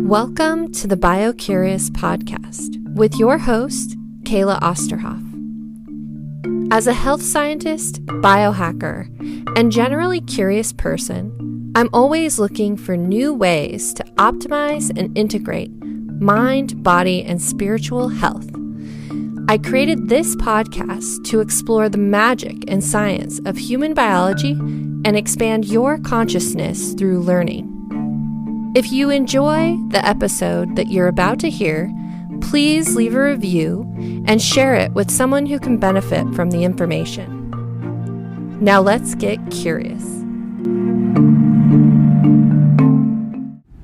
Welcome to the BioCurious podcast with your host, Kayla Osterhoff. As a health scientist, biohacker, and generally curious person, I'm always looking for new ways to optimize and integrate mind, body, and spiritual health. I created this podcast to explore the magic and science of human biology and expand your consciousness through learning. If you enjoy the episode that you're about to hear, please leave a review and share it with someone who can benefit from the information. Now let's get curious.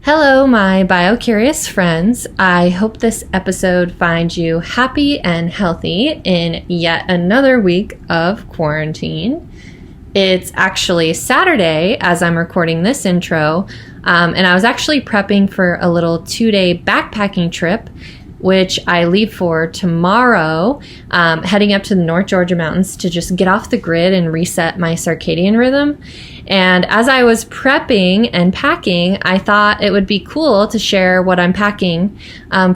Hello, my BioCurious friends. I hope this episode finds you happy and healthy in yet another week of quarantine. It's actually Saturday as I'm recording this intro, and I was actually prepping for a little 2-day backpacking trip, which I leave for tomorrow, heading up to the North Georgia mountains to just get off the grid and reset my circadian rhythm. And as I was prepping and packing, I thought it would be cool to share what I'm packing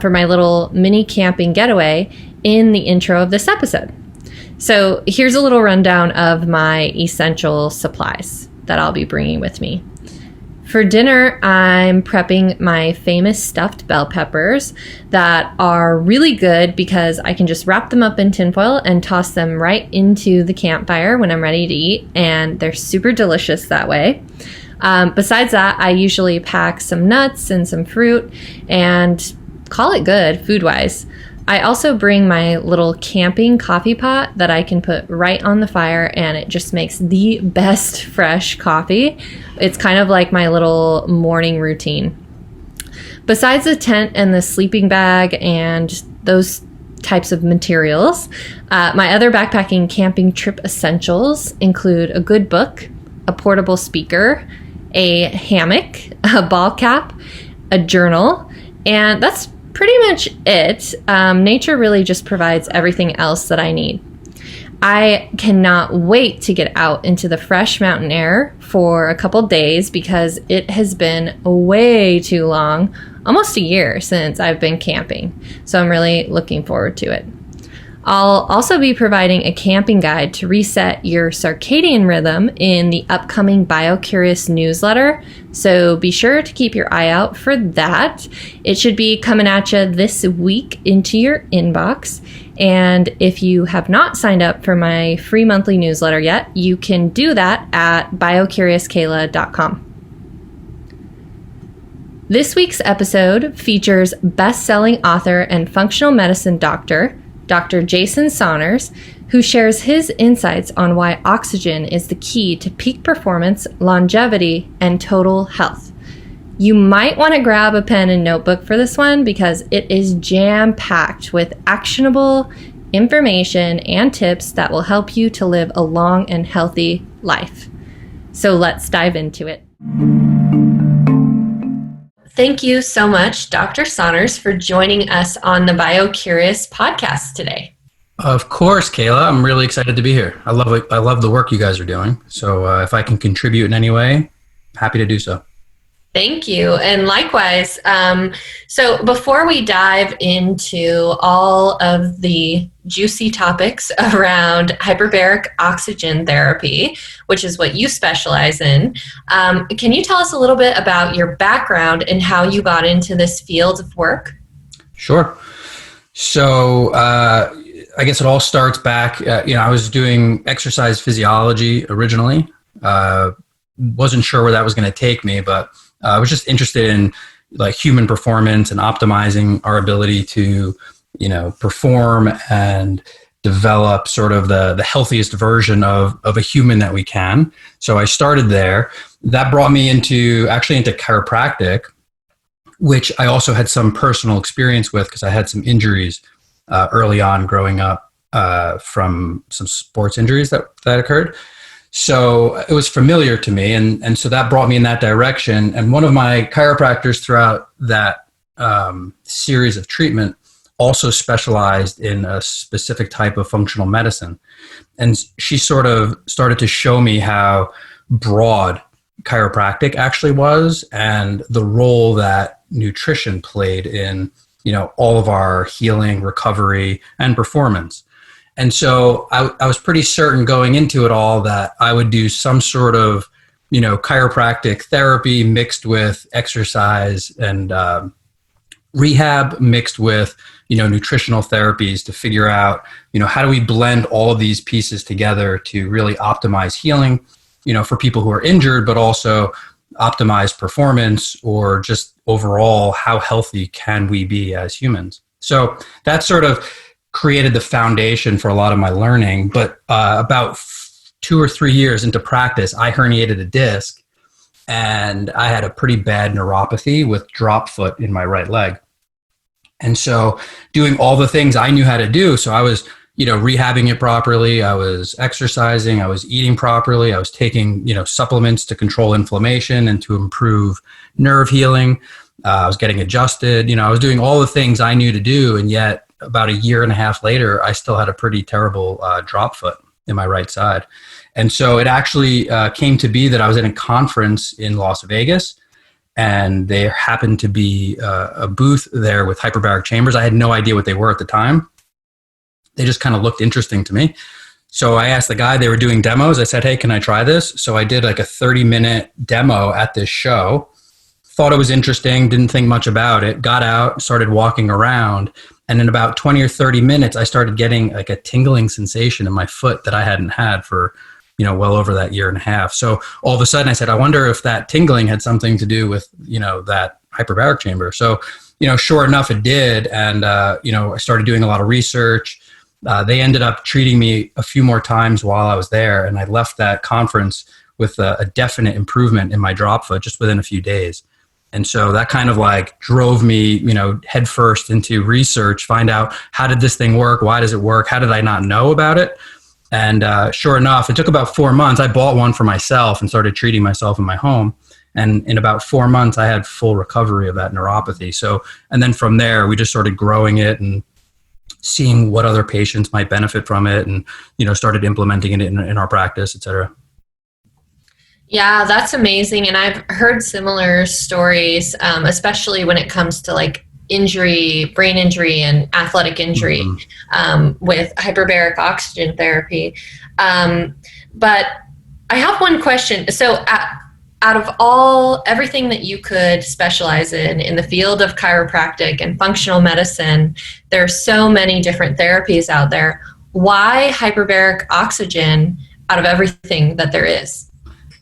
for my little mini camping getaway in the intro of this episode. So here's a little rundown of my essential supplies that I'll be bringing with me. For dinner, I'm prepping my famous stuffed bell peppers that are really good because I can just wrap them up in tinfoil and toss them right into the campfire when I'm ready to eat, and they're super delicious that way. Besides that, I usually pack some nuts and some fruit and call it good food-wise. I also bring my little camping coffee pot that I can put right on the fire, and it just makes the best fresh coffee. It's kind of like my little morning routine. Besides the tent and the sleeping bag and those types of materials, my other backpacking camping trip essentials include a good book, a portable speaker, a hammock, a ball cap, a journal, and that's pretty much it. Nature really just provides everything else that I need. I cannot wait to get out into the fresh mountain air for a couple days because it has been way too long, almost a year since I've been camping. So I'm really looking forward to it. I'll also be providing a camping guide to reset your circadian rhythm in the upcoming BioCurious newsletter, so be sure to keep your eye out for that. It should be coming at you this week into your inbox, and if you have not signed up for my free monthly newsletter yet, you can do that at biocuriouskayla.com. This week's episode features best-selling author and functional medicine doctor, Dr. Jason Saunders, who shares his insights on why oxygen is the key to peak performance, longevity, and total health. You might want to grab a pen and notebook for this one because it is jam-packed with actionable information and tips that will help you to live a long and healthy life. So let's dive into it. Thank you so much, Dr. Saunders, for joining us on the BioCurious podcast today. Of course, Kayla. I'm really excited to be here. I love it. I love the work you guys are doing. So if I can contribute in any way, happy to do so. Thank you. And likewise, so before we dive into all of the juicy topics around hyperbaric oxygen therapy, which is what you specialize in, can you tell us a little bit about your background and how you got into this field of work? Sure. So I guess it all starts back, I was doing exercise physiology originally. Wasn't sure where that was going to take me, but I was just interested in like human performance and optimizing our ability to, perform and develop sort of the healthiest version of a human that we can. So I started there. That brought me into chiropractic, which I also had some personal experience with because I had some injuries early on growing up from some sports injuries that occurred. So it was familiar to me, and so that brought me in that direction. And one of my chiropractors throughout that series of treatment also specialized in a specific type of functional medicine. And she sort of started to show me how broad chiropractic actually was and the role that nutrition played in, all of our healing, recovery, and performance. And so I was pretty certain going into it all that I would do some sort of, chiropractic therapy mixed with exercise and rehab mixed with, nutritional therapies to figure out, how do we blend all of these pieces together to really optimize healing, for people who are injured, but also optimize performance or just overall, how healthy can we be as humans? So that sort of created the foundation for a lot of my learning. But about 2 or 3 years into practice, I herniated a disc and I had a pretty bad neuropathy with drop foot in my right leg. And so doing all the things I knew how to do, so I was, rehabbing it properly, I was exercising, I was eating properly, I was taking, supplements to control inflammation and to improve nerve healing. I was getting adjusted, I was doing all the things I knew to do. And yet about 1.5 years later, I still had a pretty terrible drop foot in my right side. And so it actually came to be that I was at a conference in Las Vegas, and there happened to be a booth there with hyperbaric chambers. I had no idea what they were at the time. They just kind of looked interesting to me. So I asked the guy, they were doing demos. I said, hey, can I try this? So I did like a 30-minute demo at this show, thought it was interesting, didn't think much about it, got out, started walking around. And in about 20 or 30 minutes, I started getting like a tingling sensation in my foot that I hadn't had for, well over that 1.5 years. So all of a sudden I said, I wonder if that tingling had something to do with, that hyperbaric chamber. So, sure enough, it did. And, I started doing a lot of research. They ended up treating me a few more times while I was there. And I left that conference with a definite improvement in my drop foot just within a few days. And so that kind of like drove me, headfirst into research, find out how did this thing work? Why does it work? How did I not know about it? And sure enough, it took about 4 months. I bought one for myself and started treating myself in my home. And in about 4 months, I had full recovery of that neuropathy. So, and then from there, we just started growing it and seeing what other patients might benefit from it and, started implementing it in our practice, et cetera. Yeah, that's amazing. And I've heard similar stories, especially when it comes to like injury, brain injury and athletic injury, with hyperbaric oxygen therapy. But I have one question. So out of everything that you could specialize in the field of chiropractic and functional medicine, there are so many different therapies out there. Why hyperbaric oxygen out of everything that there is?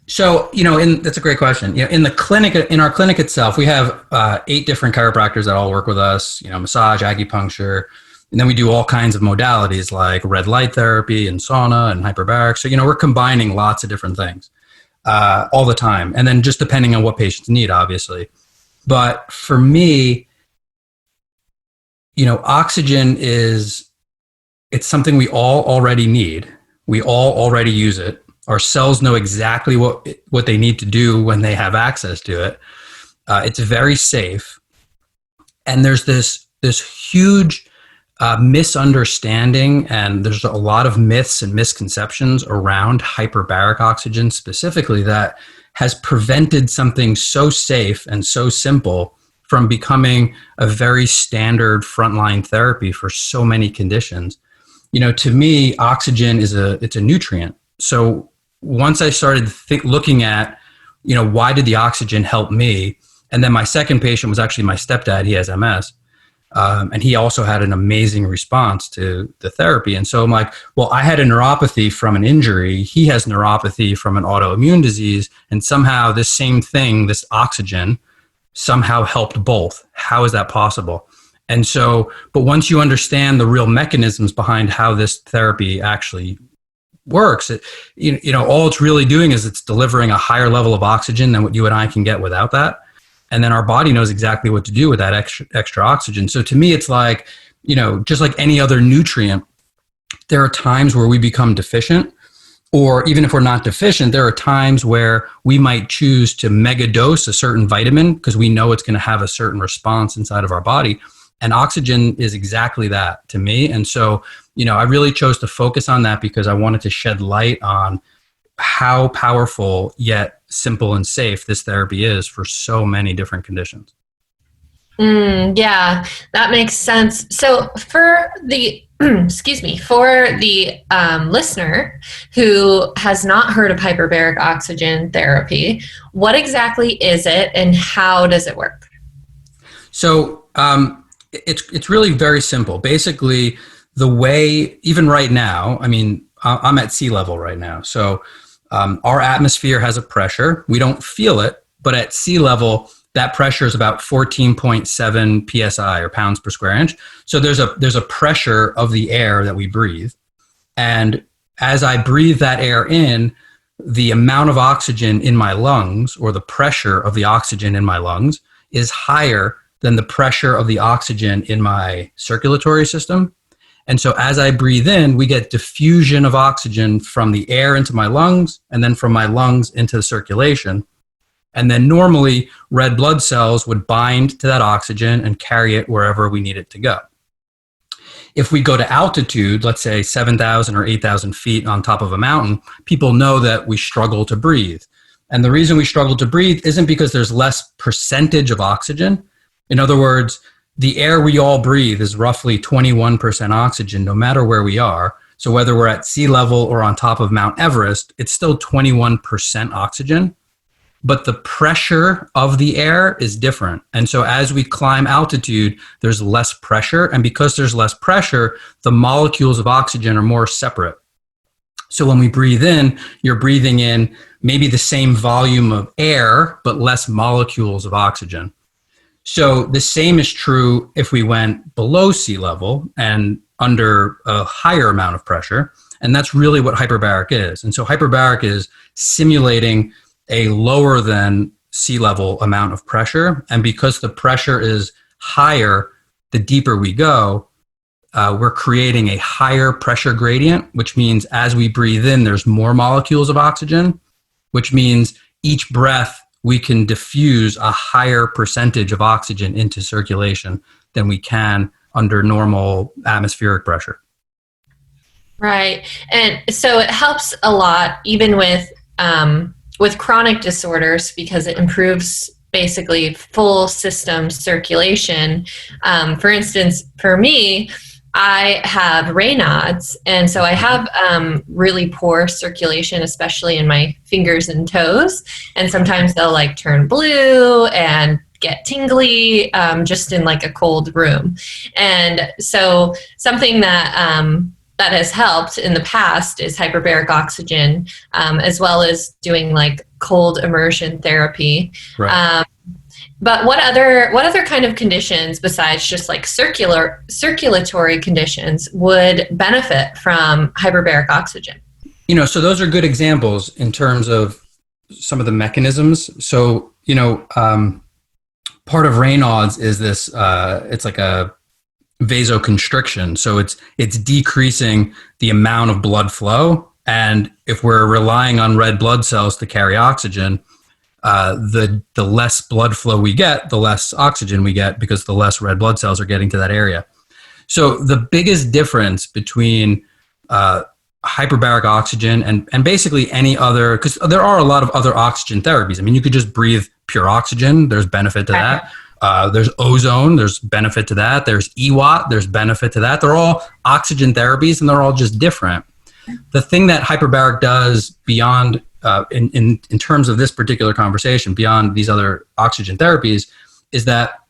So, that's a great question. In our clinic itself, we have 8 different chiropractors that all work with us, massage, acupuncture, and then we do all kinds of modalities like red light therapy and sauna and hyperbaric. So, we're combining lots of different things all the time. And then just depending on what patients need, obviously. But for me, oxygen it's something we all already need. We all already use it. Our cells know exactly what they need to do when they have access to it. It's very safe. And there's this huge misunderstanding, and there's a lot of myths and misconceptions around hyperbaric oxygen specifically that has prevented something so safe and so simple from becoming a very standard frontline therapy for so many conditions. To me, oxygen it's a nutrient. So once I started looking at, why did the oxygen help me? And then my second patient was actually my stepdad. He has MS. And he also had an amazing response to the therapy. And so I'm like, well, I had a neuropathy from an injury. He has neuropathy from an autoimmune disease. And somehow this same thing, this oxygen, somehow helped both. How is that possible? And so, but once you understand the real mechanisms behind how this therapy actually works, all it's really doing is it's delivering a higher level of oxygen than what you and I can get without that. And then our body knows exactly what to do with that extra oxygen. So to me, it's like, just like any other nutrient, there are times where we become deficient, or even if we're not deficient, there are times where we might choose to mega dose a certain vitamin because we know it's going to have a certain response inside of our body. And oxygen is exactly that to me. And so, I really chose to focus on that because I wanted to shed light on how powerful yet simple and safe this therapy is for so many different conditions. Yeah, that makes sense. So for the for the listener who has not heard of hyperbaric oxygen therapy, what exactly is it and how does it work? So it's really very simple. Basically, the way, even right now, I mean, I'm at sea level right now. So our atmosphere has a pressure. We don't feel it, but at sea level, that pressure is about 14.7 psi, or pounds per square inch. So there's a pressure of the air that we breathe. And as I breathe that air in, the amount of oxygen in my lungs, or the pressure of the oxygen in my lungs, is higher than the pressure of the oxygen in my circulatory system. And so as I breathe in, we get diffusion of oxygen from the air into my lungs, and then from my lungs into the circulation. And then normally red blood cells would bind to that oxygen and carry it wherever we need it to go. If we go to altitude, let's say 7,000 or 8,000 feet on top of a mountain, people know that we struggle to breathe. And the reason we struggle to breathe isn't because there's less percentage of oxygen. In other words, the air we all breathe is roughly 21% oxygen, no matter where we are. So whether we're at sea level or on top of Mount Everest, it's still 21% oxygen. But the pressure of the air is different. And so as we climb altitude, there's less pressure. And because there's less pressure, the molecules of oxygen are more separate. So when we breathe in, you're breathing in maybe the same volume of air, but less molecules of oxygen. So the same is true if we went below sea level and under a higher amount of pressure. And that's really what hyperbaric is. And so hyperbaric is simulating a lower than sea level amount of pressure. And because the pressure is higher, the deeper we go, we're creating a higher pressure gradient, which means as we breathe in, there's more molecules of oxygen, which means each breath we can diffuse a higher percentage of oxygen into circulation than we can under normal atmospheric pressure. Right. And so it helps a lot, even with chronic disorders, because it improves basically full system circulation. For instance, for me, I have Raynaud's, and so I have really poor circulation, especially in my fingers and toes. And sometimes they'll like turn blue and get tingly just in like a cold room. And so something that has helped in the past is hyperbaric oxygen, as well as doing like cold immersion therapy. Right. But what other kind of conditions besides just like circulatory conditions would benefit from hyperbaric oxygen? So those are good examples in terms of some of the mechanisms. So, part of Raynaud's is this, it's like a vasoconstriction. So it's decreasing the amount of blood flow. And if we're relying on red blood cells to carry oxygen, the less blood flow we get, the less oxygen we get, because the less red blood cells are getting to that area. So the biggest difference between hyperbaric oxygen and basically any other, because there are a lot of other oxygen therapies. I mean, you could just breathe pure oxygen. There's benefit to that. There's ozone. There's benefit to that. There's HBOT. There's benefit to that. They're all oxygen therapies, and they're all just different. The thing that hyperbaric does beyond, in terms of this particular conversation, beyond these other oxygen therapies, is that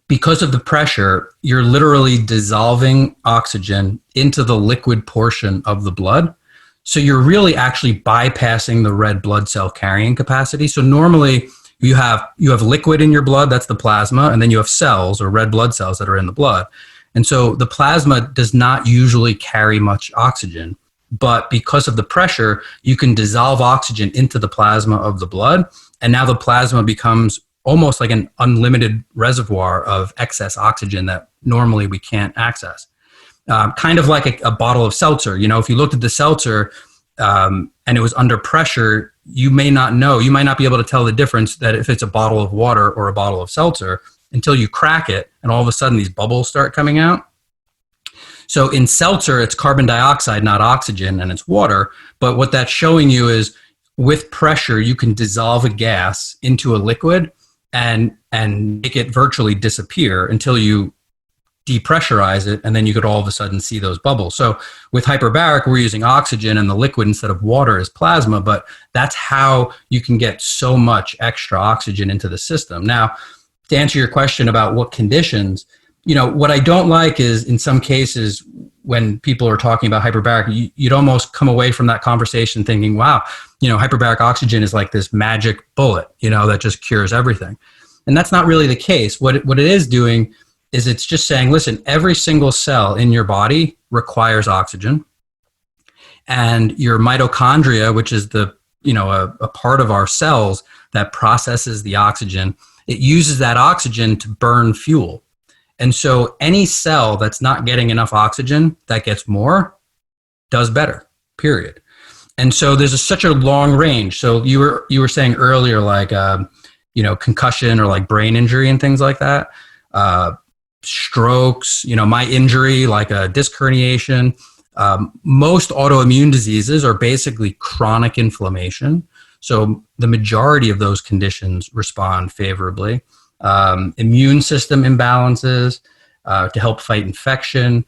because of the pressure, you're literally dissolving oxygen into the liquid portion of the blood. So you're really actually bypassing the red blood cell carrying capacity. So normally you have liquid in your blood, that's the plasma, and then you have cells or red blood cells that are in the blood. And so the plasma does not usually carry much oxygen, but because of the pressure, you can dissolve oxygen into the plasma of the blood. And now the plasma becomes almost like an unlimited reservoir of excess oxygen that normally we can't access. Kind of like a bottle of seltzer. If you looked at the seltzer and it was under pressure, you might not be able to tell the difference that if it's a bottle of water or a bottle of seltzer until you crack it and all of a sudden these bubbles start coming out. So in seltzer, it's carbon dioxide, not oxygen, and it's water. But what that's showing you is with pressure, you can dissolve a gas into a liquid and make it virtually disappear until you depressurize it, and then you could all of a sudden see those bubbles. So with hyperbaric, we're using oxygen, and the liquid instead of water is plasma, but that's how you can get so much extra oxygen into the system. Now, to answer your question about what conditions, what I don't like is in some cases when people are talking about hyperbaric, you'd almost come away from that conversation thinking, wow, hyperbaric oxygen is like this magic bullet, that just cures everything. And that's not really the case. What it is doing is it's just saying, listen, every single cell in your body requires oxygen. And your mitochondria, which is a part of our cells that processes the oxygen, it uses that oxygen to burn fuel. And so any cell that's not getting enough oxygen that gets more does better, period. And so there's such a long range. So you were saying earlier, like, concussion or like brain injury and things like that. Strokes, my injury, like a disc herniation. Most autoimmune diseases are basically chronic inflammation. So the majority of those conditions respond favorably. Immune system imbalances to help fight infection,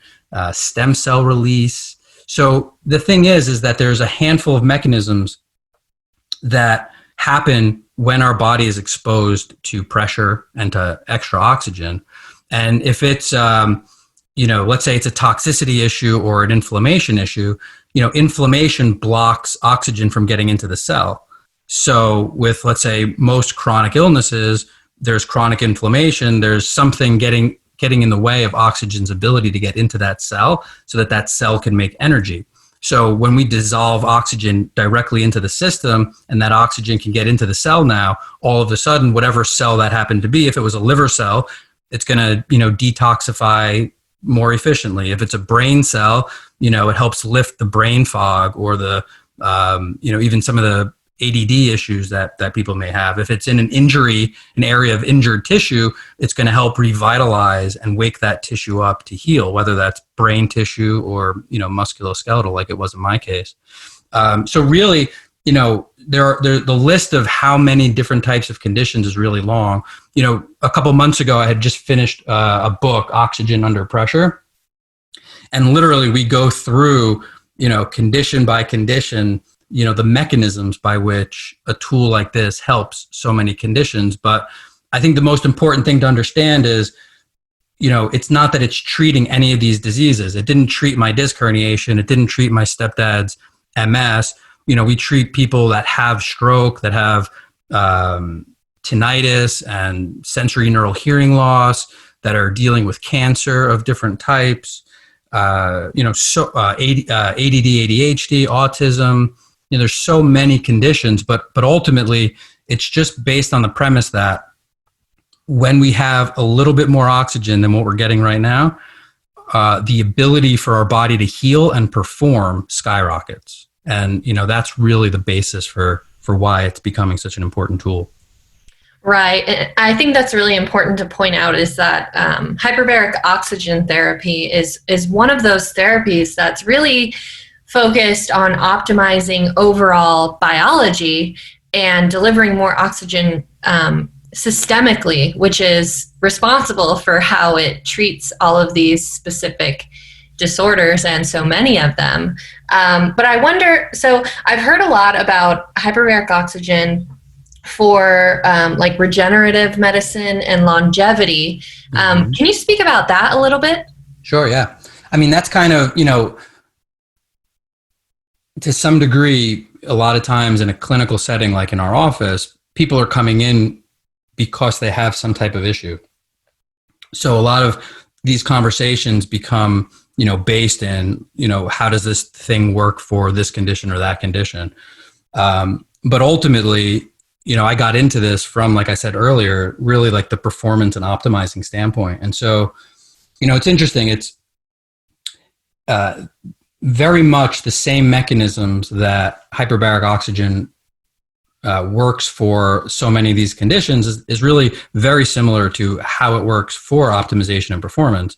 stem cell release. So the thing is that there's a handful of mechanisms that happen when our body is exposed to pressure and to extra oxygen. And if it's, let's say it's a toxicity issue or an inflammation issue, inflammation blocks oxygen from getting into the cell. So with, let's say, most chronic illnesses, there's chronic inflammation, there's something getting in the way of oxygen's ability to get into that cell so that cell can make energy. So when we dissolve oxygen directly into the system and that oxygen can get into the cell now, all of a sudden, whatever cell that happened to be, if it was a liver cell, it's going to, detoxify more efficiently. If it's a brain cell, it helps lift the brain fog or the, even some of the ADD issues that people may have. If it's in an area of injured tissue, it's going to help revitalize and wake that tissue up to heal, whether that's brain tissue or, musculoskeletal, like it was in my case. So really, the list of how many different types of conditions is really long. A couple months ago, I had just finished a book, Oxygen Under Pressure. And literally we go through, condition by condition, the mechanisms by which a tool like this helps so many conditions. But I think the most important thing to understand is, it's not that it's treating any of these diseases. It didn't treat my disc herniation. It didn't treat my stepdad's MS. We treat people that have stroke, that have tinnitus and sensory neural hearing loss, that are dealing with cancer of different types, ADD, ADHD, autism. There's so many conditions, but ultimately it's just based on the premise that when we have a little bit more oxygen than what we're getting right now, the ability for our body to heal and perform skyrockets. And, that's really the basis for why it's becoming such an important tool. Right. And I think that's really important to point out is that hyperbaric oxygen therapy is one of those therapies that's really focused on optimizing overall biology and delivering more oxygen systemically, which is responsible for how it treats all of these specific disorders and so many of them. But I wonder, so I've heard a lot about hyperbaric oxygen for like regenerative medicine and longevity. Can you speak about that a little bit? Sure, yeah. I mean, that's kind of, to some degree, a lot of times in a clinical setting, like in our office, people are coming in because they have some type of issue. So a lot of these conversations become, based in, how does this thing work for this condition or that condition? But ultimately, I got into this from, like I said earlier, really like the performance and optimizing standpoint. And so, it's interesting. It's very much the same mechanisms that hyperbaric oxygen works for so many of these conditions is really very similar to how it works for optimization and performance.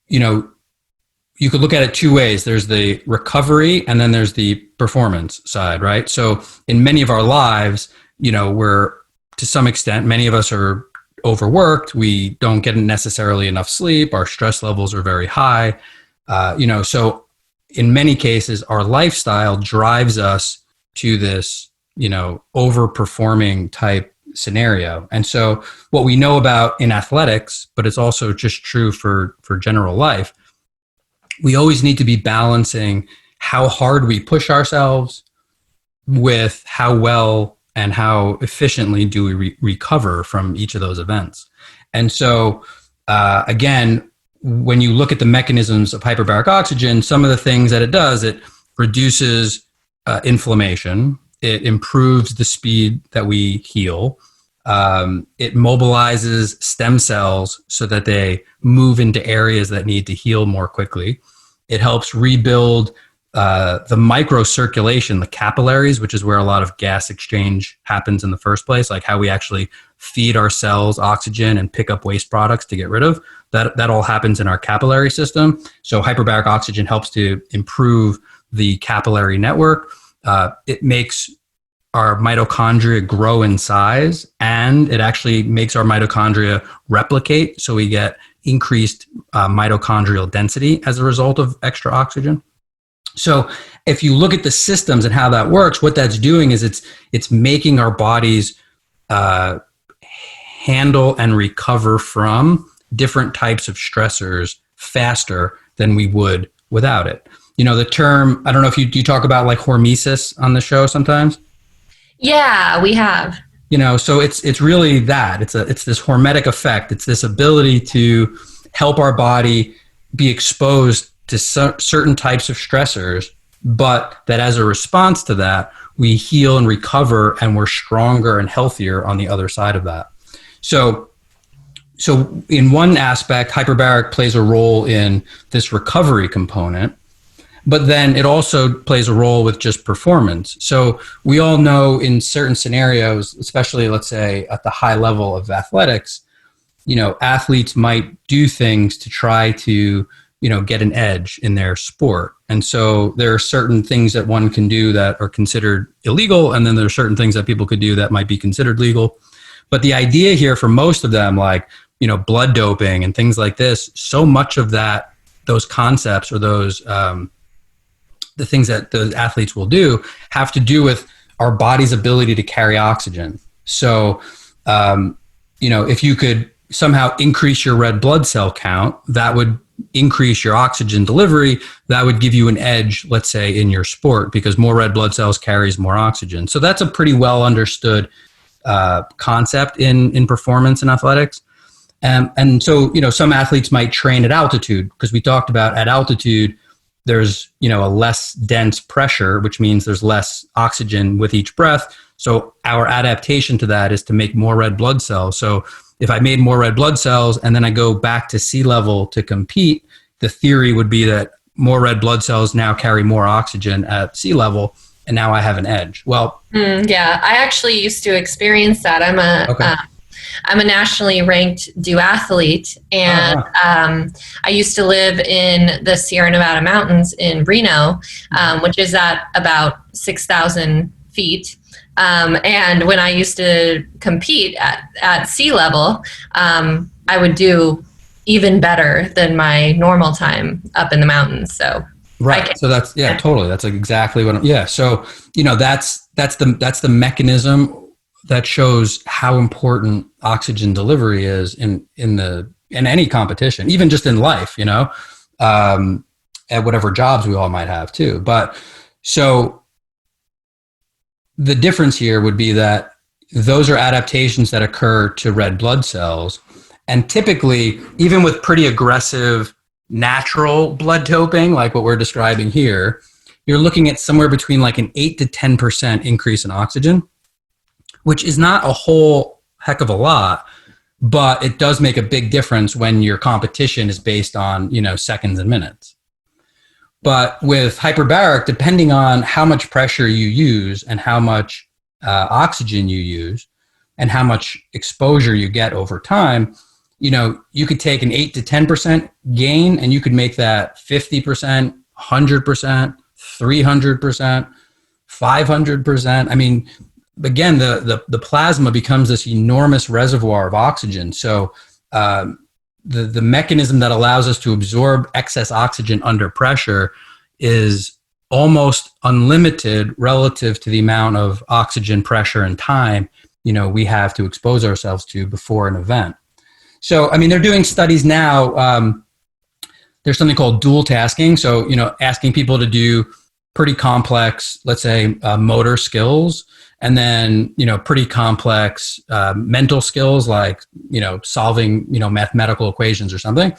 you know, you could look at it two ways. There's the recovery and then there's the performance side, right? So in many of our lives, you know, we're to some extent, many of us are overworked. We don't get necessarily enough sleep. Our stress levels are very high. You know, so in many cases, our lifestyle drives us to this, you know, overperforming type scenario. And so what we know about in athletics, but it's also just true for general life, we always need to be balancing how hard we push ourselves with how well and how efficiently do we recover from each of those events. And so, again, when you look at the mechanisms of hyperbaric oxygen, some of the things that it does, it reduces inflammation. It improves the speed that we heal. It mobilizes stem cells so that they move into areas that need to heal more quickly. It helps rebuild the microcirculation, the capillaries, which is where a lot of gas exchange happens in the first place, like how we actually feed our cells oxygen and pick up waste products to get rid of. That all happens in our capillary system. So hyperbaric oxygen helps to improve the capillary network. It makes our mitochondria grow in size, and it actually makes our mitochondria replicate. So we get increased mitochondrial density as a result of extra oxygen. So if you look at the systems and how that works, what that's doing is it's making our bodies handle and recover from different types of stressors faster than we would without it. You know, the term, I don't know if you talk about like hormesis on the show sometimes? Yeah, we have. You know, so it's really that. It's this hormetic effect. It's this ability to help our body be exposed to certain types of stressors, but that as a response to that, we heal and recover and we're stronger and healthier on the other side of that. So in one aspect, hyperbaric plays a role in this recovery component, but then it also plays a role with just performance. So we all know in certain scenarios, especially let's say at the high level of athletics, you know, athletes might do things to try to, you know, get an edge in their sport. And so there are certain things that one can do that are considered illegal. And then there are certain things that people could do that might be considered legal. But the idea here for most of them, like, you know, blood doping and things like this, so much of that, those concepts or those, the things that those athletes will do have to do with our body's ability to carry oxygen. So, you know, if you could somehow increase your red blood cell count, that would increase your oxygen delivery. That would give you an edge, let's say, in your sport, because more red blood cells carries more oxygen. So that's a pretty well understood concept in performance in athletics. And so, you know, some athletes might train at altitude, because we talked about at altitude, there's, you know, a less dense pressure, which means there's less oxygen with each breath. So our adaptation to that is to make more red blood cells. So if I made more red blood cells and then I go back to sea level to compete, the theory would be that more red blood cells now carry more oxygen at sea level, and now I have an edge. Well, yeah, I actually used to experience that. I'm a nationally ranked duathlete, and I used to live in the Sierra Nevada mountains in Reno, which is at about 6,000 feet. And when I used to compete at sea level, I would do even better than my normal time up in the mountains. So right. So that's totally. That's exactly what. So, you know, that's the mechanism that shows how important oxygen delivery is in any competition, even just in life, you know, at whatever jobs we all might have too. But so the difference here would be that those are adaptations that occur to red blood cells. And typically, even with pretty aggressive natural blood doping, like what we're describing here, you're looking at somewhere between like an 8 to 10% increase in oxygen, which is not a whole heck of a lot, but it does make a big difference when your competition is based on, you know, seconds and minutes. But with hyperbaric, depending on how much pressure you use and how much oxygen you use and how much exposure you get over time, you could take an 8 to 10% gain and you could make that 50%, 100%, 300%, 500%. I mean, again, the plasma becomes this enormous reservoir of oxygen. So the mechanism that allows us to absorb excess oxygen under pressure is almost unlimited relative to the amount of oxygen, pressure, and time we have to expose ourselves to before an event. So, I mean, they're doing studies now. There's something called dual tasking. So, asking people to do pretty complex, let's say, motor skills, and then, pretty complex mental skills like, solving, mathematical equations or something.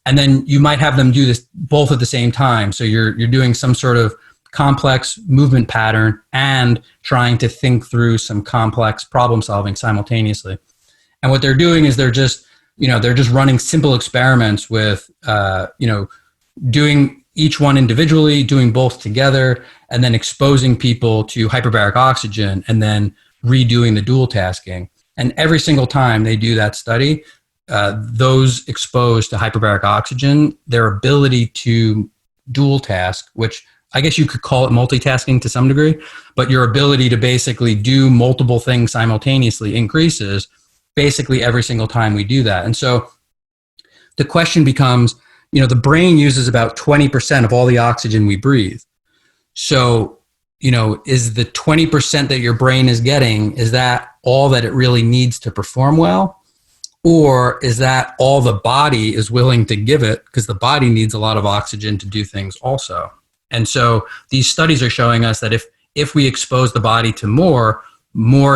And then you might have them do this both at the same time. So you're doing some sort of complex movement pattern and trying to think through some complex problem solving simultaneously. And what they're doing is they're just running simple experiments with, doing each one individually, doing both together, and then exposing people to hyperbaric oxygen and then redoing the dual tasking. And every single time they do that study, those exposed to hyperbaric oxygen, their ability to dual task, which I guess you could call it multitasking to some degree, but your ability to basically do multiple things simultaneously increases basically every single time we do that. And so the question becomes, the brain uses about 20% of all the oxygen we breathe. So, is the 20% that your brain is getting, is that all that it really needs to perform well? Or is that all the body is willing to give it, because the body needs a lot of oxygen to do things also? And so these studies are showing us that if we expose the body to more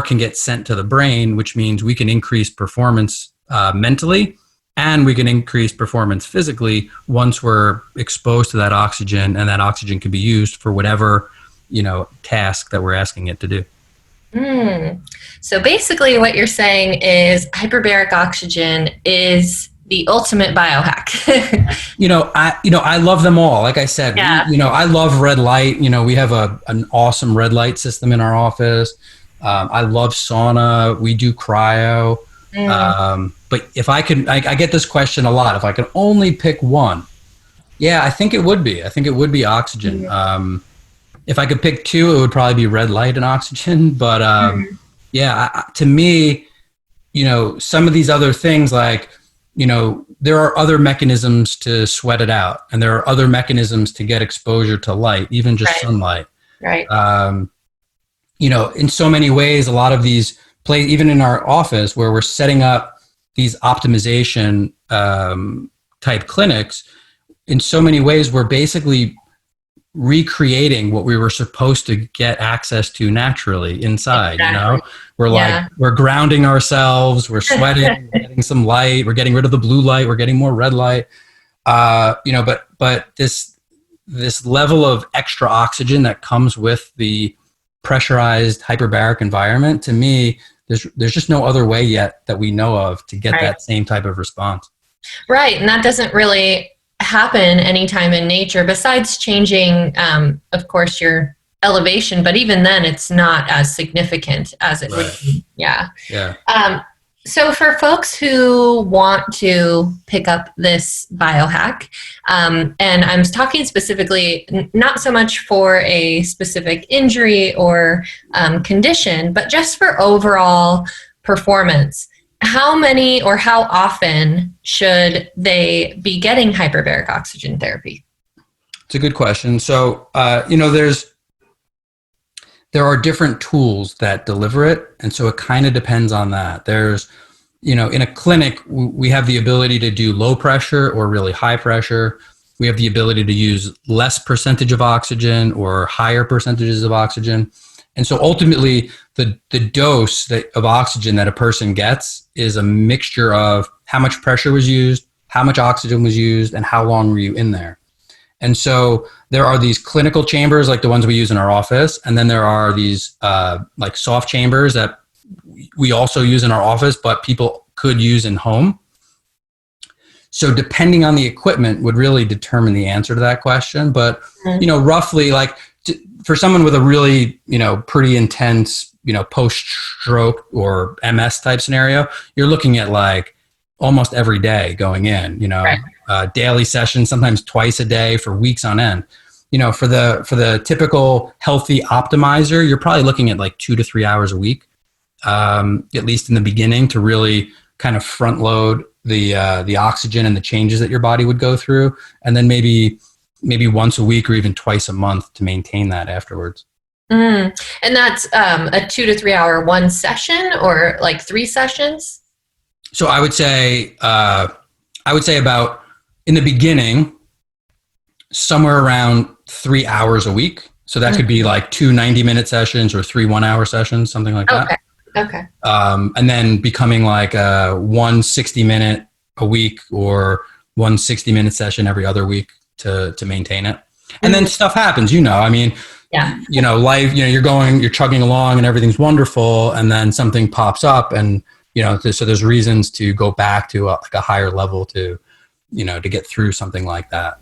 can get sent to the brain, which means we can increase performance mentally, and we can increase performance physically once we're exposed to that oxygen, and that oxygen can be used for whatever, task that we're asking it to do. So basically what you're saying is hyperbaric oxygen is the ultimate biohack. I love them all. Like I said, yeah. I love red light. We have an awesome red light system in our office. I love sauna. We do cryo. But if I could, I get this question a lot. If I could only pick one, I think it would be oxygen. If I could pick two, it would probably be red light and oxygen. But to me, some of these other things, like, there are other mechanisms to sweat it out, and there are other mechanisms to get exposure to light, even just sunlight. Right. In so many ways, a lot of these plays, even in our office where we're setting up these optimization type clinics, in so many ways, we're basically recreating what we were supposed to get access to naturally inside. Exactly. We're grounding ourselves, we're sweating, we're getting some light, we're getting rid of the blue light, we're getting more red light. But this level of extra oxygen that comes with the pressurized hyperbaric environment, to me, there's just no other way yet that we know of to get that same type of response. Right. And that doesn't really happen anytime in nature, besides changing, of course, your elevation. But even then, it's not as significant as it would be. Yeah. So for folks who want to pick up this biohack, and I'm talking specifically not so much for a specific injury or condition, but just for overall performance, how many or how often should they be getting hyperbaric oxygen therapy? It's a good question. So, there are different tools that deliver it. And so it kind of depends on that. There's, in a clinic, we have the ability to do low pressure or really high pressure. We have the ability to use less percentage of oxygen or higher percentages of oxygen. And so ultimately, the dose of oxygen that a person gets is a mixture of how much pressure was used, how much oxygen was used, and how long were you in there. And so there are these clinical chambers like the ones we use in our office. And then there are these like soft chambers that we also use in our office, but people could use in home. So depending on the equipment would really determine the answer to that question. But, roughly, like for someone with a really, pretty intense, post-stroke or MS type scenario, you're looking at like almost every day going in, Right. Daily sessions, sometimes twice a day for weeks on end. For the typical healthy optimizer, you're probably looking at like 2 to 3 hours a week, at least in the beginning, to really kind of front load the oxygen and the changes that your body would go through, and then maybe once a week or even twice a month to maintain that afterwards. And that's a 2 to 3 hour one session, or like 3 sessions? So I would say about, in the beginning, somewhere around 3 hours a week. So that could be like 2 90-minute sessions or 3 1-hour sessions, something like that. Okay. And then becoming like a 1 60-minute a week or 1 60-minute session every other week to maintain it. And then stuff happens, I mean, life, you're chugging along and everything's wonderful. And then something pops up, and, so there's reasons to go back to a higher level to get through something like that.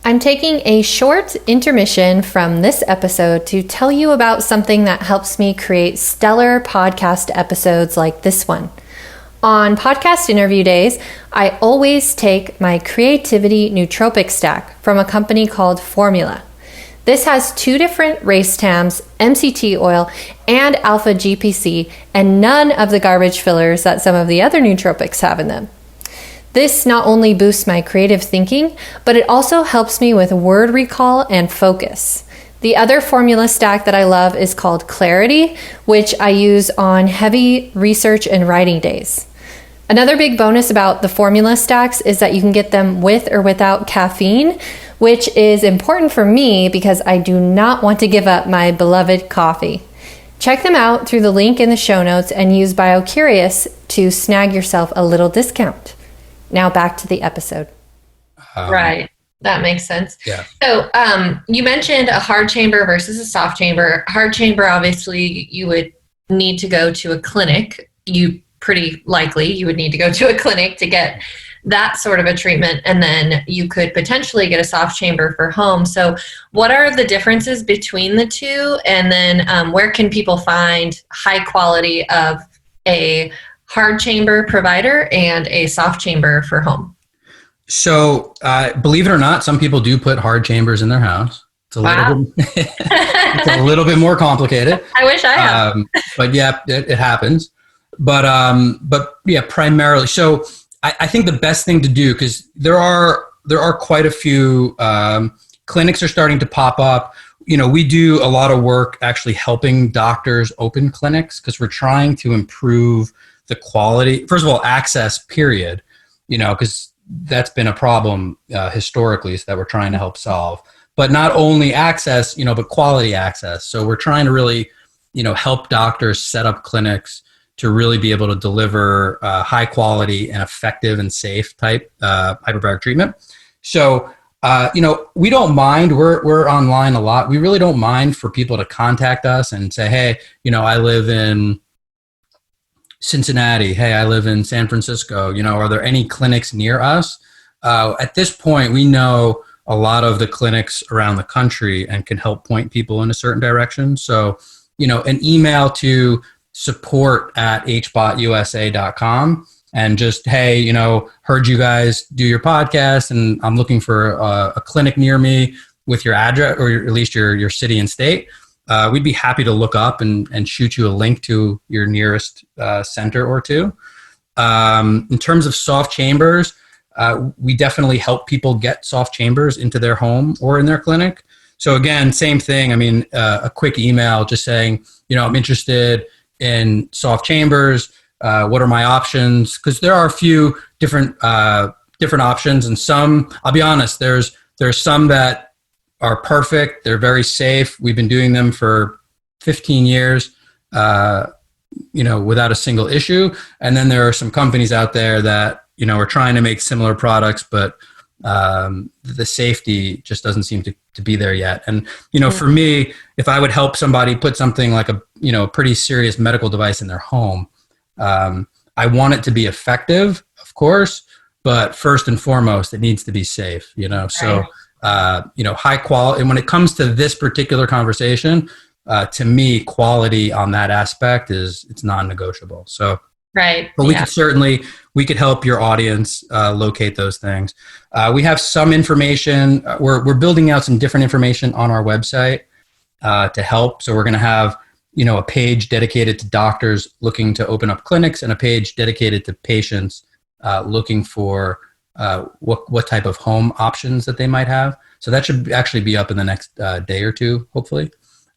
I'm taking a short intermission from this episode to tell you about something that helps me create stellar podcast episodes like this one. On podcast interview days, I always take my creativity nootropic stack from a company called Formula. This has 2 different race TAMs, MCT oil, and alpha GPC, and none of the garbage fillers that some of the other nootropics have in them. This not only boosts my creative thinking, but it also helps me with word recall and focus. The other formula stack that I love is called Clarity, which I use on heavy research and writing days. Another big bonus about the formula stacks is that you can get them with or without caffeine, which is important for me because I do not want to give up my beloved coffee. Check them out through the link in the show notes and use BioCurious to snag yourself a little discount. Now back to the episode. Right. That makes sense. Yeah. So you mentioned a hard chamber versus a soft chamber. Hard chamber, obviously, you would need to go to a clinic. Pretty likely you would need to go to a clinic to get that sort of a treatment. And then you could potentially get a soft chamber for home. So what are the differences between the two? And then where can people find high quality of a hard chamber provider and a soft chamber for home? So believe it or not, some people do put hard chambers in their house. It's it's a little bit more complicated. I wish I had. But yeah, it happens. But yeah, primarily. So I think the best thing to do, because there are quite a few clinics are starting to pop up. We do a lot of work actually helping doctors open clinics, because we're trying to improve the quality, first of all, access, period, because that's been a problem historically, so that we're trying to help solve. But not only access, but quality access. So we're trying to really, help doctors set up clinics to really be able to deliver high quality and effective and safe type hyperbaric treatment. So, we don't mind. We're online a lot. We really don't mind for people to contact us and say, hey, I live in Cincinnati. Hey, I live in San Francisco. Are there any clinics near us? At this point, we know a lot of the clinics around the country and can help point people in a certain direction. So, an email to support@hbotusa.com and just, hey, heard you guys do your podcast and I'm looking for a clinic near me with your address, or at least your city and state. We'd be happy to look up and shoot you a link to your nearest center or two. In terms of soft chambers, we definitely help people get soft chambers into their home or in their clinic. So again, same thing. I mean, a quick email just saying, I'm interested in soft chambers. What are my options? Because there are a few different options, and some, I'll be honest, there's some that are perfect. They're very safe. We've been doing them for 15 years, without a single issue. And then there are some companies out there that, are trying to make similar products, but the safety just doesn't seem to be there yet. And, for me, if I would help somebody put something like a pretty serious medical device in their home, I want it to be effective, of course, but first and foremost, it needs to be safe, so, high quality. And when it comes to this particular conversation, to me, quality on that aspect it's non-negotiable. So Right. But we could help your audience locate those things. We have some information. We're building out some different information on our website to help. So we're going to have, a page dedicated to doctors looking to open up clinics, and a page dedicated to patients looking for what type of home options that they might have. So that should actually be up in the next day or two, hopefully.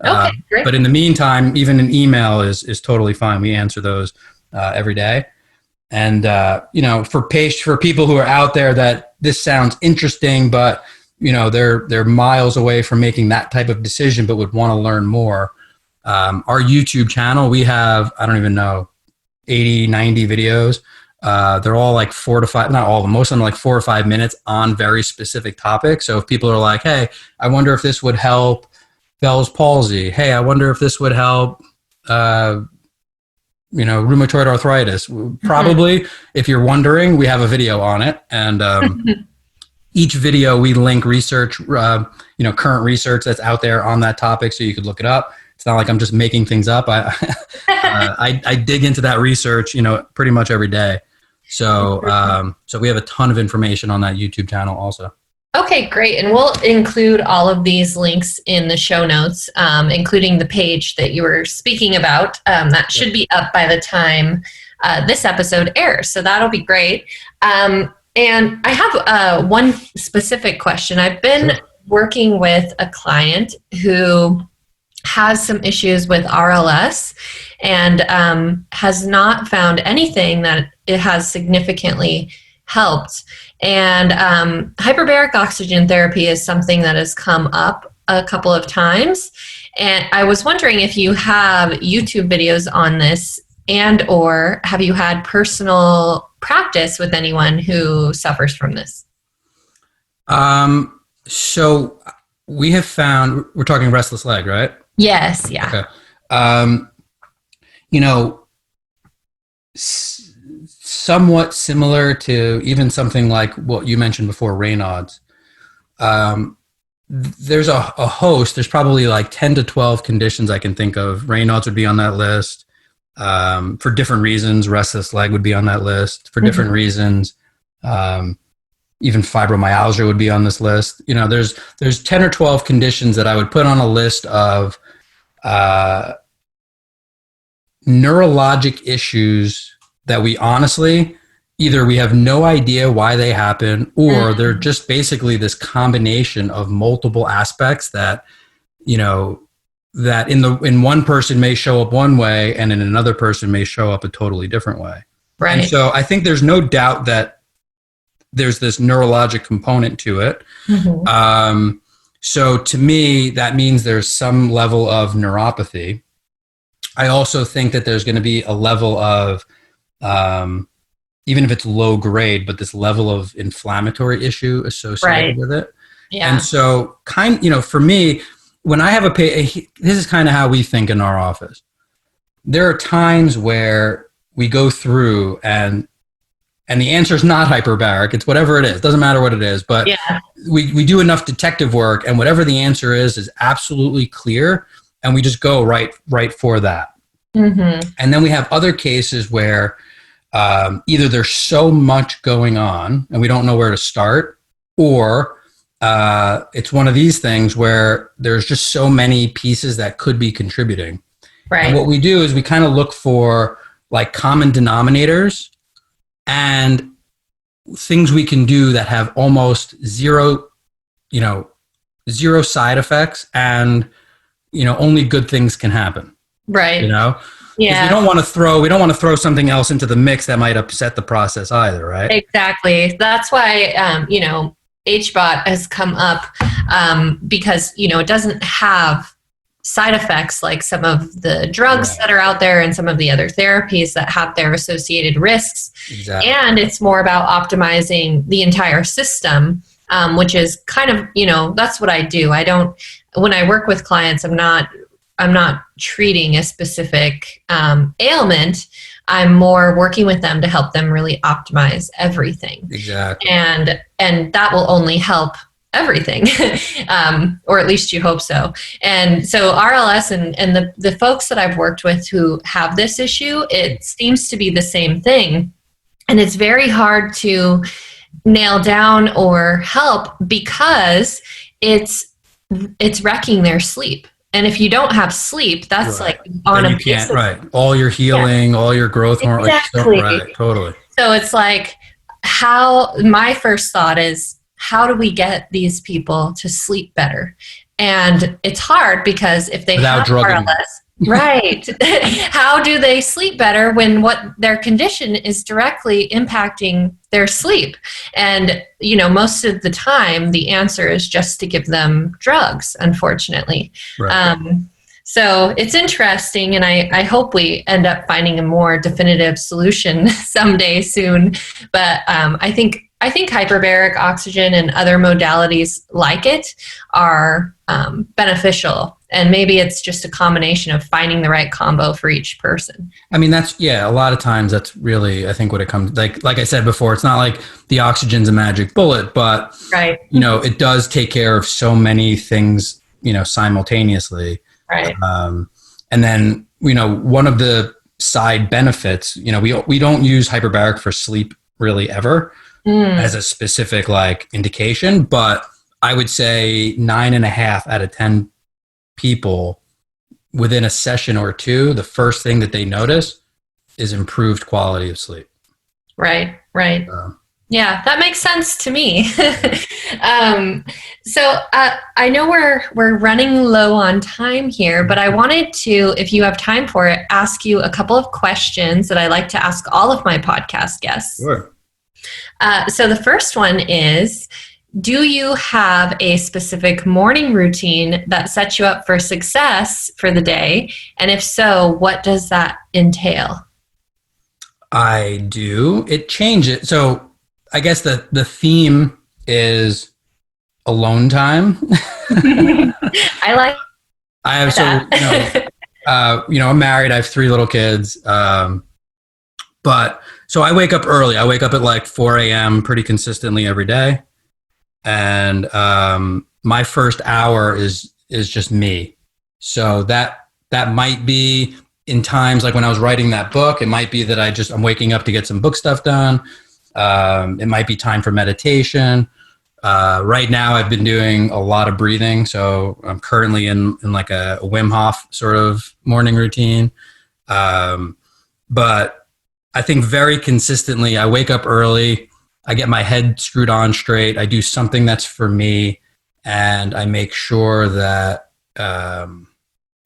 Okay, great. But in the meantime, even an email is totally fine. We answer those every day. And, for people who are out there that this sounds interesting, but, they're miles away from making that type of decision, but would want to learn more. Our YouTube channel, we have, I don't even know, 80, 90 videos. They're all like 4 to 5, not all of them, most of them are like 4 or 5 minutes on very specific topics. So if people are like, hey, I wonder if this would help Bell's palsy. Hey, I wonder if this would help, rheumatoid arthritis. Probably, if you're wondering, we have a video on it. And each video we link research, current research that's out there on that topic, so you could look it up. It's not like I'm just making things up. I dig into that research, pretty much every day. So we have a ton of information on that YouTube channel also. Okay, great. And we'll include all of these links in the show notes, including the page that you were speaking about. That should be up by the time this episode airs. So that'll be great. And I have one specific question. I've been working with a client who has some issues with RLS and has not found anything that it has significantly helped. And hyperbaric oxygen therapy is something that has come up a couple of times. And I was wondering if you have YouTube videos on this, and or have you had personal practice with anyone who suffers from this? So we have found, we're talking restless leg, right? Yes. Yeah. Okay. Somewhat similar to even something like what you mentioned before, Raynaud's. There's a host. There's probably like 10 to 12 conditions I can think of. Raynaud's would be on that list for different reasons. Restless leg would be on that list for different reasons. Even fibromyalgia would be on this list. There's 10 or 12 conditions that I would put on a list of neurologic issues that we honestly, either we have no idea why they happen, or they're just basically this combination of multiple aspects that, that in one person may show up one way and in another person may show up a totally different way. Right. And so I think there's no doubt that there's this neurologic component to it. So to me, that means there's some level of neuropathy. I also think that there's going to be a level of, even if it's low grade, but this level of inflammatory issue associated with it. Yeah. And so for me, when I have this is kind of how we think in our office. There are times where we go through and the answer is not hyperbaric. It's whatever it is. Doesn't matter what it is, but we do enough detective work, and whatever the answer is absolutely clear. And we just go right for that. And then we have other cases where either there's so much going on and we don't know where to start, or it's one of these things where there's just so many pieces that could be contributing. Right. And what we do is we kind of look for like common denominators and things we can do that have almost zero side effects, and only good things can happen. Right. Yeah. We don't want to throw something else into the mix that might upset the process either, right? Exactly. That's why HBOT has come up because it doesn't have side effects like some of the drugs that are out there and some of the other therapies that have their associated risks. Exactly. And it's more about optimizing the entire system, which is kind of, that's what I do. When I work with clients, I'm not treating a specific ailment. I'm more working with them to help them really optimize everything. Exactly. And that will only help everything, or at least you hope so. And so RLS and the folks that I've worked with who have this issue, it seems to be the same thing. And it's very hard to nail down or help because it's wrecking their sleep. And if you don't have sleep, that's right. like on then a you can't, right. All your healing, all your growth hormone. Exactly. Right, totally. So it's like my first thought is, how do we get these people to sleep better? And it's hard because if they Without have drugging RLS, right, how do they sleep better when what their condition is directly impacting their sleep? And, most of the time, the answer is just to give them drugs, unfortunately. Right. So it's interesting, and I hope we end up finding a more definitive solution someday soon. But I think hyperbaric oxygen and other modalities like it are beneficial. And maybe it's just a combination of finding the right combo for each person. I mean, a lot of times that's really, I think what it comes, like I said before, it's not like the oxygen's a magic bullet, but, right. It does take care of so many things, simultaneously. Right. And then, one of the side benefits, we don't use hyperbaric for sleep really ever as a specific indication, but I would say 9.5 out of 10 people within a session or two, the first thing that they notice is improved quality of sleep. Right. Yeah, that makes sense to me. So I know we're running low on time here, but I wanted to, if you have time for it, ask you a couple of questions that I like to ask all of my podcast guests. Sure. So the first one is, do you have a specific morning routine that sets you up for success for the day? And if so, what does that entail? I do. It changes. So I guess the theme is alone time. I have that. I'm married. I have 3 little kids. But so I wake up early. I wake up at 4 a.m. pretty consistently every day. And my first hour is just me. So that might be in times like when I was writing that book, it might be that I'm waking up to get some book stuff done. It might be time for meditation. Right now I've been doing a lot of breathing. So I'm currently in like a Wim Hof sort of morning routine. But I think very consistently I wake up early. I get my head screwed on straight. I do something that's for me, and I make sure that I'm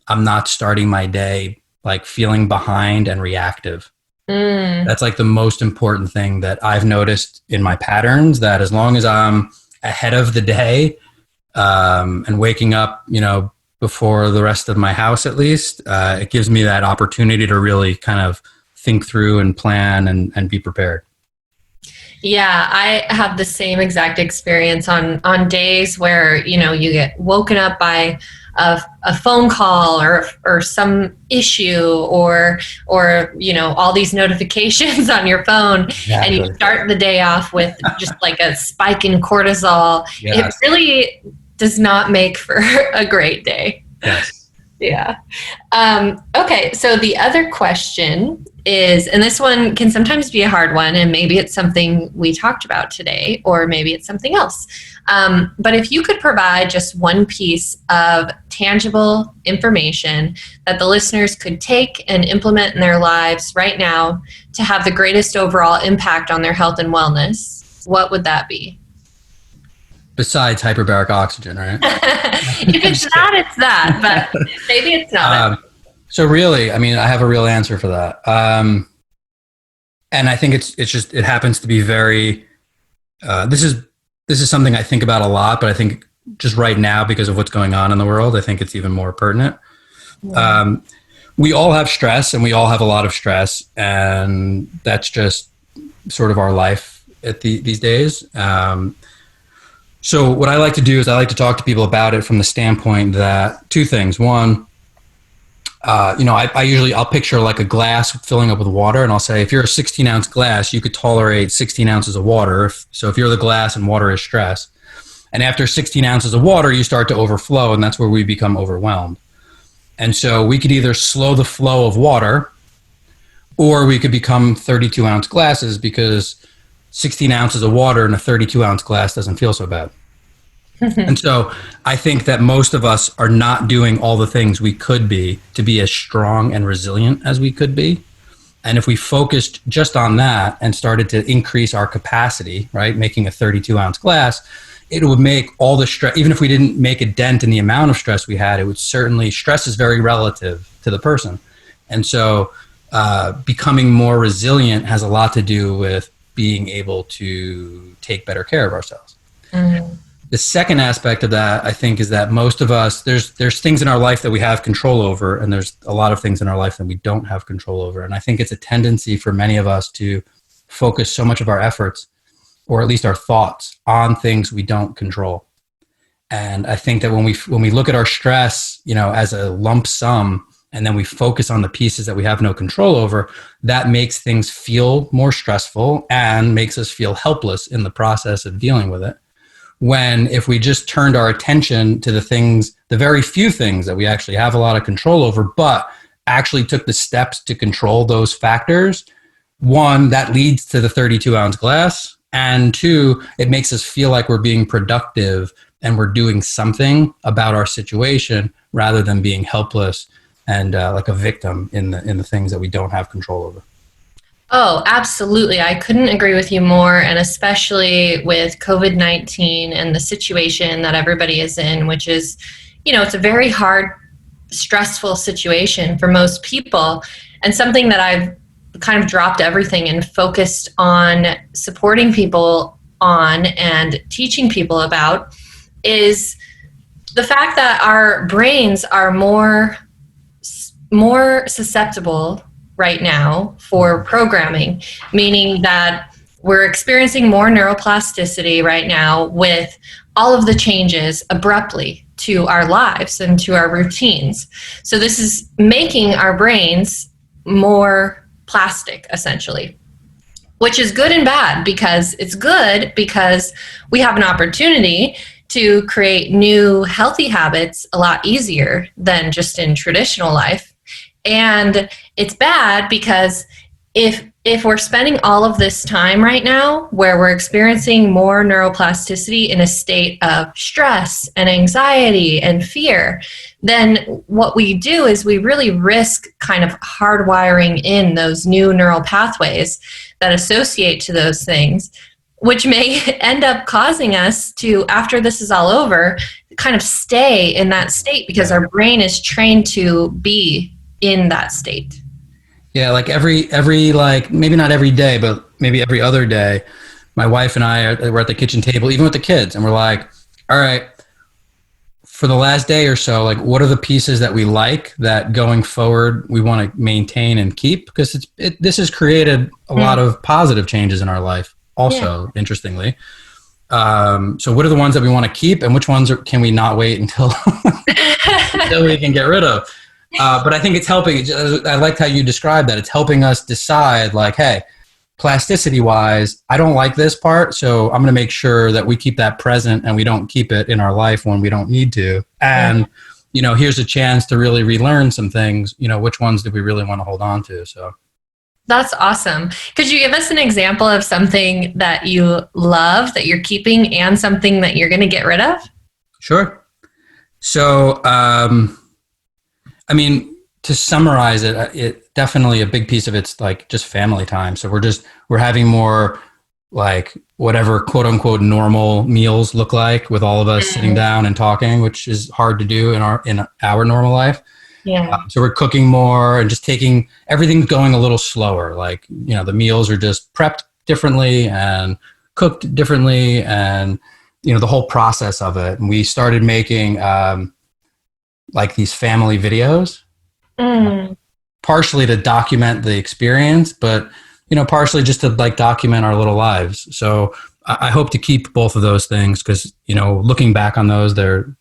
not starting my day feeling behind and reactive. That's the most important thing that I've noticed in my patterns, that as long as I'm ahead of the day and waking up, before the rest of my house at least, it gives me that opportunity to really kind of think through and plan and be prepared. Yeah, I have the same exact experience on days where, you get woken up by a phone call or some issue or all these notifications on your phone. Exactly. And you start the day off with just a spike in cortisol. Yes. It really does not make for a great day. Yes. Yeah. Okay. So the other question is, and this one can sometimes be a hard one, and maybe it's something we talked about today, or maybe it's something else. But if you could provide just one piece of tangible information that the listeners could take and implement in their lives right now to have the greatest overall impact on their health and wellness, what would that be? Besides hyperbaric oxygen, right? If it's not, it's that, but maybe it's not. So really, I mean, I have a real answer for that. And I think it happens to be very, this is something I think about a lot, but I think just right now, because of what's going on in the world, I think it's even more pertinent. Yeah. We all have stress, and we all have a lot of stress, and that's just sort of our life these days. So what I like to do is I like to talk to people about it from the standpoint that 2 things. One, I'll picture a glass filling up with water, and I'll say, if you're a 16-ounce glass, you could tolerate 16 ounces of water. So if you're the glass and water is stress. And after 16 ounces of water, you start to overflow, and that's where we become overwhelmed. And so we could either slow the flow of water, or we could become 32-ounce glasses, because 16 ounces of water in a 32-ounce glass doesn't feel so bad. And so I think that most of us are not doing all the things we could be to be as strong and resilient as we could be. And if we focused just on that and started to increase our capacity, right, making a 32-ounce glass, it would make all the stress, even if we didn't make a dent in the amount of stress we had, it would certainly, stress is very relative to the person. And so becoming more resilient has a lot to do with being able to take better care of ourselves. Mm-hmm. The second aspect of that, I think, is that most of us, there's things in our life that we have control over, and there's a lot of things in our life that we don't have control over. And I think it's a tendency for many of us to focus so much of our efforts, or at least our thoughts, on things we don't control. And I think that when we look at our stress, as a lump sum, and then we focus on the pieces that we have no control over, that makes things feel more stressful and makes us feel helpless in the process of dealing with it. When if we just turned our attention to the very few things that we actually have a lot of control over, but actually took the steps to control those factors, one, that leads to the 32-ounce glass, and two, it makes us feel like we're being productive and we're doing something about our situation rather than being helpless and like a victim in the things that we don't have control over. Oh, absolutely. I couldn't agree with you more. And especially with COVID-19 and the situation that everybody is in, which is, it's a very hard, stressful situation for most people. And something that I've kind of dropped everything and focused on supporting people on and teaching people about is the fact that our brains are more susceptible right now for programming, meaning that we're experiencing more neuroplasticity right now with all of the changes abruptly to our lives and to our routines. So this is making our brains more plastic, essentially, which is good and bad, because it's good because we have an opportunity to create new healthy habits a lot easier than just in traditional life. And it's bad because if we're spending all of this time right now where we're experiencing more neuroplasticity in a state of stress and anxiety and fear, then what we do is we really risk kind of hardwiring in those new neural pathways that associate to those things, which may end up causing us to, after this is all over, kind of stay in that state because our brain is trained to be in that state. Yeah, like every like, maybe not every day, but maybe every other day, my wife and we're at the kitchen table, even with the kids, and we're like, all right, for the last day or so, like, what are the pieces that we like that going forward we want to maintain and keep? Because this has created a lot of positive changes in our life also, interestingly. So what are the ones that we want to keep, and which ones can we not wait until we can get rid of? But I think it's helping. I liked how you described that. It's helping us decide, like, hey, plasticity-wise, I don't like this part, so I'm going to make sure that we keep that present and we don't keep it in our life when we don't need to. And, here's a chance to really relearn some things. Which ones do we really want to hold on to? So that's awesome. Could you give us an example of something that you love, that you're keeping, and something that you're going to get rid of? Sure. So, to summarize it definitely a big piece of it's like just family time. So we're having more like whatever quote unquote normal meals look like, with all of us sitting down and talking, which is hard to do in our normal life. Yeah. So we're cooking more and just everything's going a little slower. Like, the meals are just prepped differently and cooked differently, and, the whole process of it. And we started making, like these family videos, partially to document the experience, but, partially just to like document our little lives. So I hope to keep both of those things because, looking back on those, they're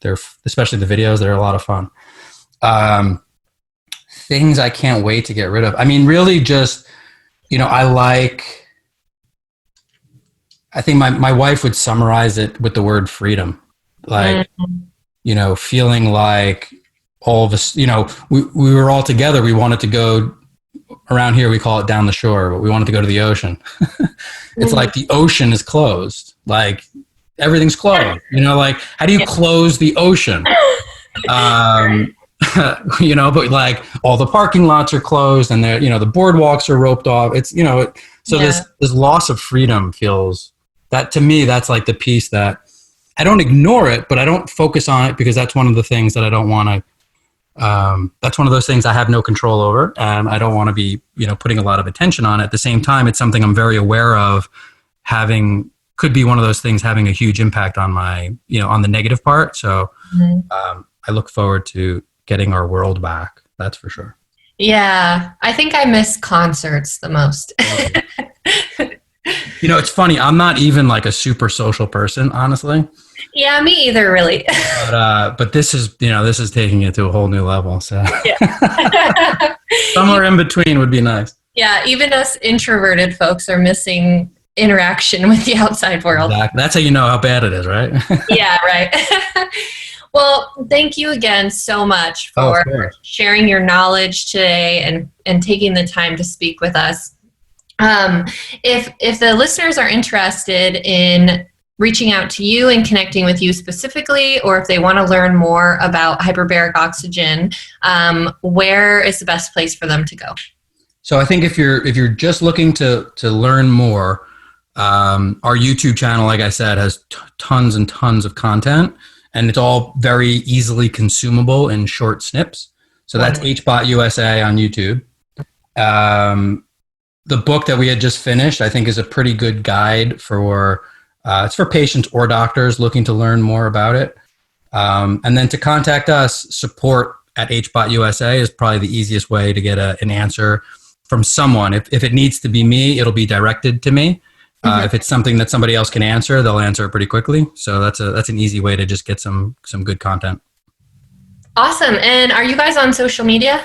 especially the videos, they're a lot of fun. Things I can't wait to get rid of. Really just, I think my wife would summarize it with the word freedom. like, feeling like all of us, we were all together. We wanted to go around here. We call it down the shore, but we wanted to go to the ocean. It's like the ocean is closed. Like everything's closed, like how do you close the ocean? But like all the parking lots are closed and the boardwalks are roped off. It's, this loss of freedom feels that to me, that's like the piece that I don't ignore it, but I don't focus on it because that's one of the things that I don't want to, that's one of those things I have no control over. And I don't want to be, putting a lot of attention on it. At the same time, it's something I'm very aware of could be one of those things having a huge impact on my, on the negative part. So I look forward to getting our world back. That's for sure. Yeah. I think I miss concerts the most. It's funny. I'm not even like a super social person, honestly. Yeah, me either, really. But this is taking it to a whole new level. So somewhere in between would be nice. Yeah. Even us introverted folks are missing interaction with the outside world. Exactly. That's how you know how bad it is, right? Yeah, right. Well, thank you again so much for sharing your knowledge today and taking the time to speak with us. If the listeners are interested in reaching out to you and connecting with you specifically, or if they want to learn more about hyperbaric oxygen, where is the best place for them to go? So I think if you're just looking to learn more, our YouTube channel, like I said, has tons and tons of content, and it's all very easily consumable in short snips. So that's HBOT USA on YouTube. The book that we had just finished, I think, is a pretty good guide for it's for patients or doctors looking to learn more about it. And then to contact us, support at HBOT USA is probably the easiest way to get an answer from someone. If it needs to be me, it'll be directed to me. If it's something that somebody else can answer, they'll answer it pretty quickly. So that's an easy way to just get some good content. Awesome. And are you guys on social media?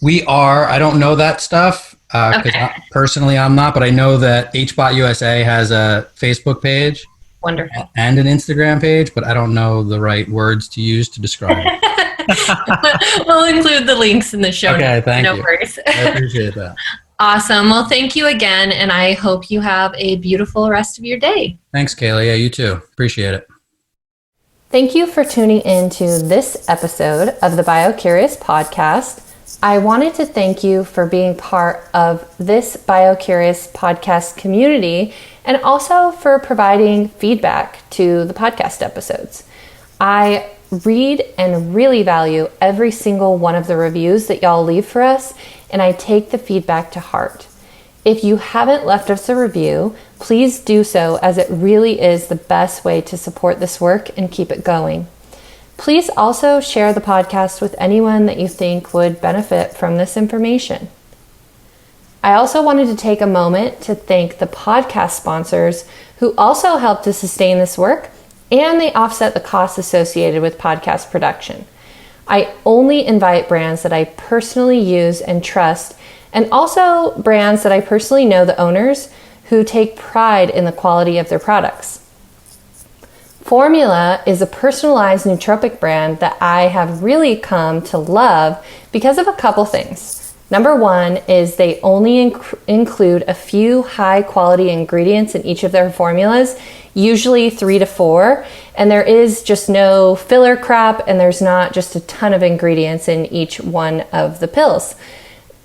We are. I don't know that stuff because personally I'm not, but I know that HBOT USA has a Facebook page. Wonderful. And an Instagram page, but I don't know the right words to use to describe it. We'll include the links in the show notes. Okay, thank you. No worries. I appreciate that. Awesome. Well, thank you again, and I hope you have a beautiful rest of your day. Thanks, Kayla. Yeah, you too. Appreciate it. Thank you for tuning in to this episode of the BioCurious podcast. I wanted to thank you for being part of this BioCurious podcast community and also for providing feedback to the podcast episodes. I read and really value every single one of the reviews that y'all leave for us, and I take the feedback to heart. If you haven't left us a review, please do so, as it really is the best way to support this work and keep it going. Please also share the podcast with anyone that you think would benefit from this information. I also wanted to take a moment to thank the podcast sponsors who also help to sustain this work, and they offset the costs associated with podcast production. I only invite brands that I personally use and trust, and also brands that I personally know the owners who take pride in the quality of their products. Formula is a personalized nootropic brand that I have really come to love because of a couple things. Number one is they only include a few high quality ingredients in each of their formulas, usually 3 to 4, and there is just no filler crap, and there's not just a ton of ingredients in each one of the pills.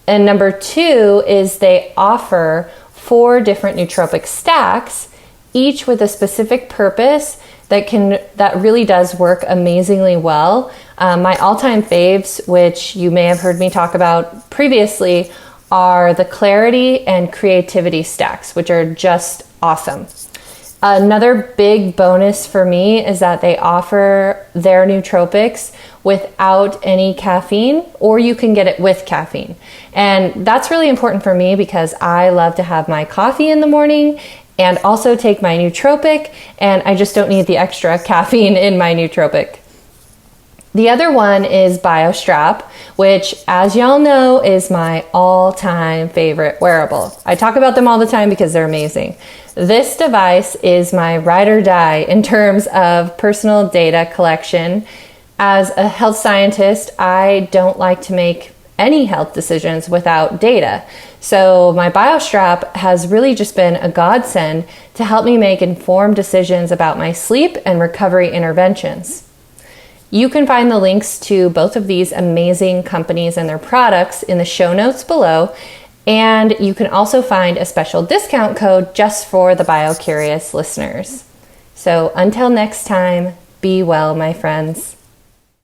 And number two is they offer 4 different nootropic stacks, each with a specific purpose that really does work amazingly well. My all-time faves, which you may have heard me talk about previously, are the Clarity and Creativity stacks, which are just awesome. Another big bonus for me is that they offer their nootropics without any caffeine, or you can get it with caffeine. And that's really important for me because I love to have my coffee in the morning and also take my nootropic, and I just don't need the extra caffeine in my nootropic. The other one is BioStrap, which, as y'all know, is my all-time favorite wearable. I talk about them all the time because they're amazing. This device is my ride or die in terms of personal data collection. As a health scientist, I don't like to make any health decisions without data. So my BioStrap has really just been a godsend to help me make informed decisions about my sleep and recovery interventions. You can find the links to both of these amazing companies and their products in the show notes below, and you can also find a special discount code just for the BioCurious listeners. So until next time, be well, my friends.